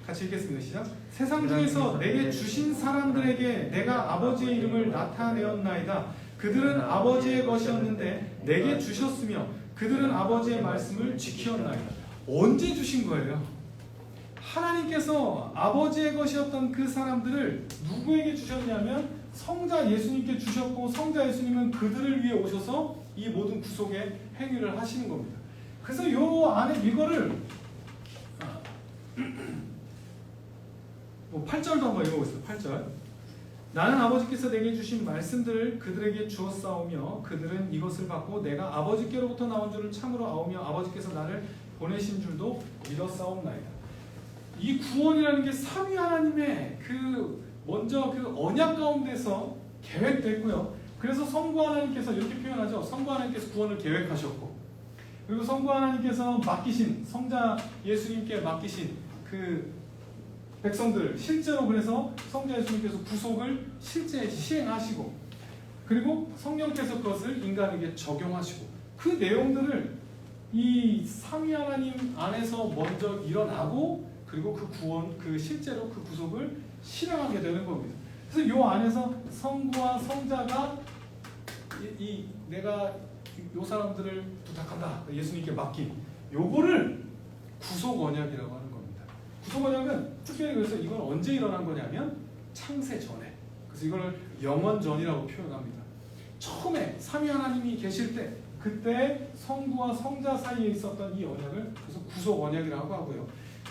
같이 읽겠습니다. 시작. 세상 중에서 내게 주신 사람들에게 내가 아버지의 이름을 나타내었나이다. 그들은 아버지의 것이었는데 내게 주셨으며 그들은 아버지의 말씀을 지키었나이다. 언제 주신 거예요? 하나님께서 아버지의 것이었던 그 사람들을 누구에게 주셨냐면 성자 예수님께 주셨고, 성자 예수님은 그들을 위해 오셔서 이 모든 구속의 행위를 하시는 겁니다. 그래서 요 안에 이거를 8절도 한번 읽어보겠습니다. 8절. 나는 아버지께서 내게 주신 말씀들을 그들에게 주었사오며 그들은 이것을 받고 내가 아버지께로부터 나온 줄을 참으로 아오며 아버지께서 나를 보내신 줄도 믿었사옵나이다. 이 구원이라는 게 삼위 하나님의 먼저 그 언약 가운데서 계획됐고요. 그래서 성부 하나님께서 이렇게 표현하죠. 성부 하나님께서 구원을 계획하셨고, 그리고 성부 하나님께서 맡기신, 성자 예수님께 맡기신 그 백성들, 실제로 그래서 성자 예수님께서 구속을 실제 시행하시고, 그리고 성령께서 그것을 인간에게 적용하시고, 그 내용들을 이 삼위 하나님 안에서 먼저 일어나고, 그리고 그 구원, 실제로 그 구속을 실행하게 되는 겁니다. 그래서 이 안에서 성부와 성자가 내가 요 사람들을 부탁한다, 예수님께 맡긴 요거를 구속 언약이라고 하는 겁니다. 구속 언약은 특별히 그래서 이건 언제 일어난 거냐면 창세 전에. 그래서 이걸 영원 전이라고 표현합니다. 처음에 삼위 하나님이 계실 때, 그때 성부와 성자 사이에 있었던 이 언약을 그래서 구속 언약이라고 하고요.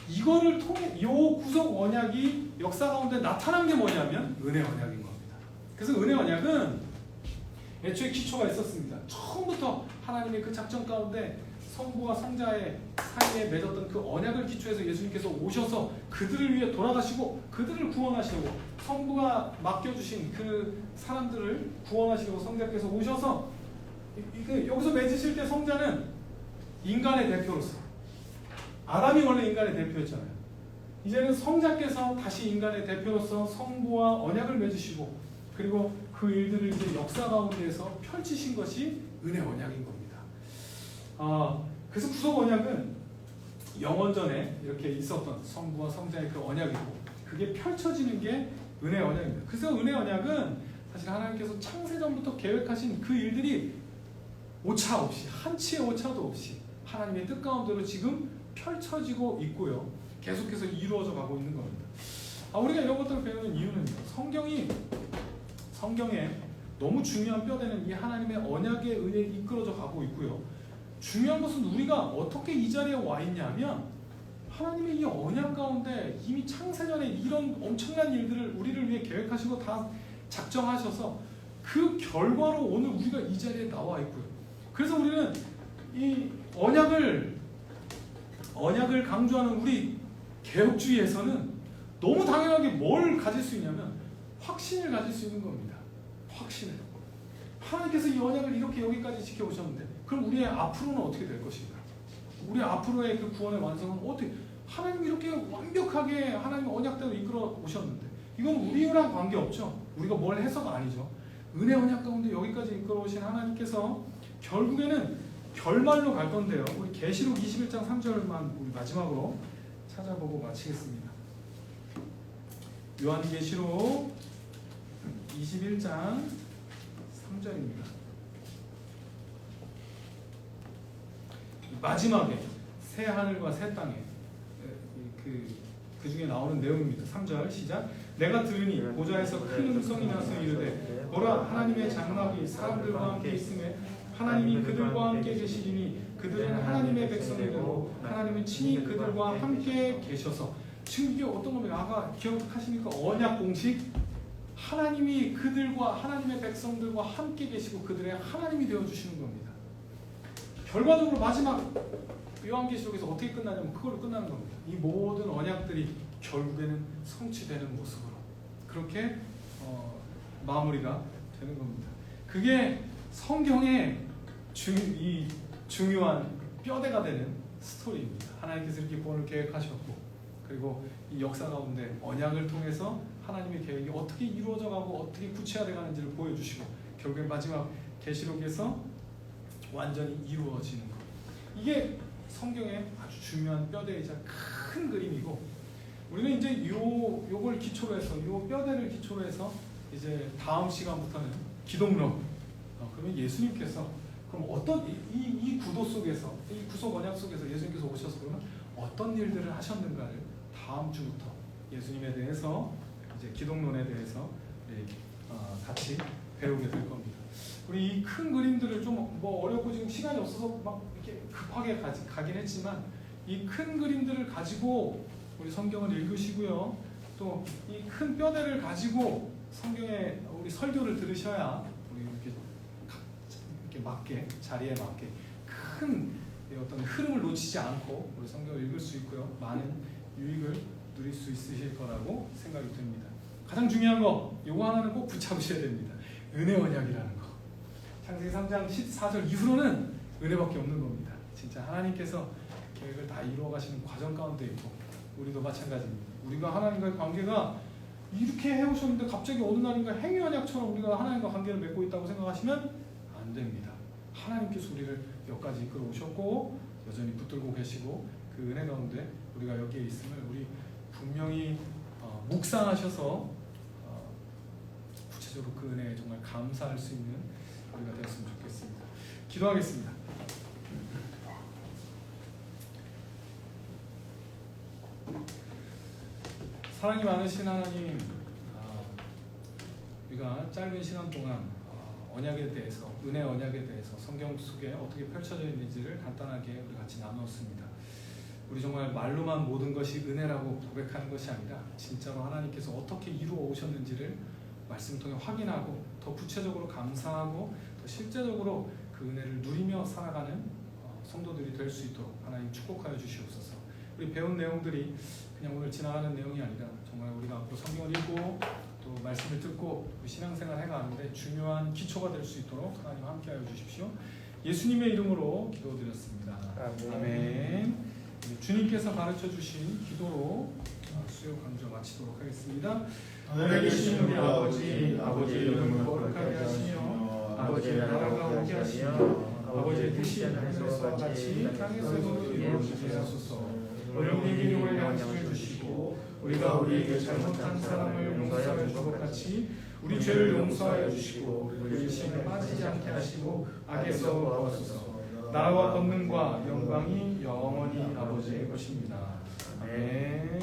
이거를 통해 이 구속 언약이 역사 가운데 나타난 게 뭐냐면 은혜 언약인 겁니다. 그래서 은혜 언약은 애초에 기초가 있었습니다. 처음부터 하나님의 그 작전 가운데 성부와 성자의 사이에 맺었던 그 언약을 기초해서 예수님께서 오셔서 그들을 위해 돌아가시고 그들을 구원하시려고, 성부가 맡겨주신 그 사람들을 구원하시려고 성자께서 오셔서 여기서 맺으실 때 성자는 인간의 대표로서, 아담이 원래 인간의 대표였잖아요. 이제는 성자께서 다시 인간의 대표로서 성부와 언약을 맺으시고, 그리고 그 일들을 이제 역사 가운데에서 펼치신 것이 은혜 언약인 겁니다. 그래서 구속 언약은 영원전에 이렇게 있었던 성부와 성자의 그 언약이고, 그게 펼쳐지는 게 은혜 언약입니다. 그래서 은혜 언약은 사실 하나님께서 창세전부터 계획하신 그 일들이 오차 없이, 한치의 오차도 없이 하나님의 뜻 가운데로 지금 펼쳐지고 있고요. 계속해서 이루어져 가고 있는 겁니다. 우리가 이런 것들을 배우는 이유는요, 성경에 너무 중요한 뼈대는 이 하나님의 언약에 의해 이끌어져 가고 있고요. 중요한 것은 우리가 어떻게 이 자리에 와 있냐면, 하나님의 이 언약 가운데 이미 창세전에 이런 엄청난 일들을 우리를 위해 계획하시고 다 작정하셔서 그 결과로 오늘 우리가 이 자리에 나와 있고요. 그래서 우리는 이 언약을 강조하는 우리 개혁주의에서는 너무 당연하게 뭘 가질 수 있냐면 확신을 가질 수 있는 겁니다. 확신을. 하나님께서 이 언약을 이렇게 여기까지 지켜오셨는데 그럼 우리의 앞으로는 어떻게 될 것인가? 우리 앞으로의 그 구원의 완성은 어떻게, 하나님이 이렇게 완벽하게 하나님의 언약대로 이끌어 오셨는데 이건 우리랑 관계없죠. 우리가 뭘 해서가 아니죠. 은혜 언약 가운데 여기까지 이끌어 오신 하나님께서 결국에는 결말로 갈 건데요. 우리 계시록 21장 3절만 우리 마지막으로 찾아보고 마치겠습니다. 요한계시록 21장 3절입니다. 마지막에 새 하늘과 새 땅에 그 중에 나오는 내용입니다. 3절 시작. 내가 들으니 보좌에서 큰 음성이 나서 이르되 보라, 하나님의 장막이 사람들과 함께 있음에 하나님이 그들과 함께 계시리니 그들은 하나님의 백성이고 하나님은 친히 그들과 함께 계셔서. 지금 이게 어떤 겁니까? 아까 기억하십니까? 언약 공식. 하나님이 그들과, 하나님의 백성들과 함께 계시고 그들의 하나님이 되어주시는 겁니다. 결과적으로 마지막 요한계시록에서 어떻게 끝나냐면 그걸로 끝나는 겁니다. 이 모든 언약들이 결국에는 성취되는 모습으로 그렇게 마무리가 되는 겁니다. 그게 성경의 이 중요한 뼈대가 되는 스토리입니다. 하나님께서 이렇게 구원을 계획하셨고, 그리고 이 역사 가운데 언약을 통해서 하나님의 계획이 어떻게 이루어져 가고 어떻게 구체화되어 가는지를 보여주시고, 결국에 마지막 계시록에서 완전히 이루어지는 것. 이게 성경의 아주 중요한 뼈대이자 큰 그림이고, 우리는 이제 요걸 기초로 해서, 요 뼈대를 기초로 해서 이제 다음 시간부터는 기독론. 그러면 예수님께서 그럼 어떤 이 구도 속에서, 이 구속 언약 속에서 예수님께서 오셔서 그러면 어떤 일들을 하셨는가를 다음 주부터 예수님에 대해서, 이제 기독론에 대해서 같이 배우게 될 겁니다. 우리 이 큰 그림들을 좀 뭐 어렵고 지금 시간이 없어서 막 이렇게 급하게 가긴 했지만, 이 큰 그림들을 가지고 우리 성경을 읽으시고요, 또 이 큰 뼈대를 가지고 성경의 우리 설교를 들으셔야 우리 이렇게 맞게, 자리에 맞게 큰 어떤 흐름을 놓치지 않고 우리 성경을 읽을 수 있고요, 많은 유익을 누릴 수 있으실 거라고 생각이 듭니다. 가장 중요한 거, 요거 하나는 꼭 붙잡으셔야 됩니다. 은혜 언약이라는 거. 창세기 3장 14절 이후로는 은혜밖에 없는 겁니다. 진짜 하나님께서 계획을 다 이루어 가시는 과정 가운데 있고, 우리도 마찬가지입니다. 우리가 하나님과의 관계가 이렇게 해오셨는데 갑자기 어느 날인가 행위 언약처럼 우리가 하나님과 관계를 맺고 있다고 생각하시면 안 됩니다. 하나님께서 우리를 여기까지 이끌어 오셨고 여전히 붙들고 계시고, 그 은혜 가운데 우리가 여기에 있음을 우리 분명히 묵상하셔서 구체적으로 그 은혜에 정말 감사할 수 있는 우리가 되었으면 좋겠습니다. 기도하겠습니다. 사랑이 많으신 하나님, 우리가 짧은 시간 동안 언약에 대해서, 은혜 언약에 대해서 성경 속에 어떻게 펼쳐져 있는지를 간단하게 우리 같이 나누었습니다. 우리 정말 말로만 모든 것이 은혜라고 고백하는 것이 아니라 진짜로 하나님께서 어떻게 이루어 오셨는지를 말씀 통해 확인하고 더 구체적으로 감사하고 더 실제적으로 그 은혜를 누리며 살아가는 성도들이 될 수 있도록 하나님 축복하여 주시옵소서. 우리 배운 내용들이 그냥 오늘 지나가는 내용이 아니라 정말 우리가 앞으로 성경을 읽고 또 말씀을 듣고 신앙생활 해가는데 중요한 기초가 될 수 있도록 하나님 함께하여 주십시오. 예수님의 이름으로 기도드렸습니다. 아멘. 주님께서 가르쳐 주신 기도로 수요 강조 마치도록 하겠습니다. 하늘에 계신 우리 아버지, 아버지의 이름을 거룩하게 하시며 아버지의 나라가 오게 하시며 아버지의 뜻이 하늘에서와 같이 땅에서도 이루어지게 하소서. 우리 기름을 양식해 주시고 우리가 우리에게 잘못한 사람을 용서하여 준 것 같이 우리 죄를 용서하여 주시고 우리 시험에 빠지지 않게 하시고 악에서 구하소서. 나라와 권능과 영광이 영원히 아버지의 것입니다. 아멘.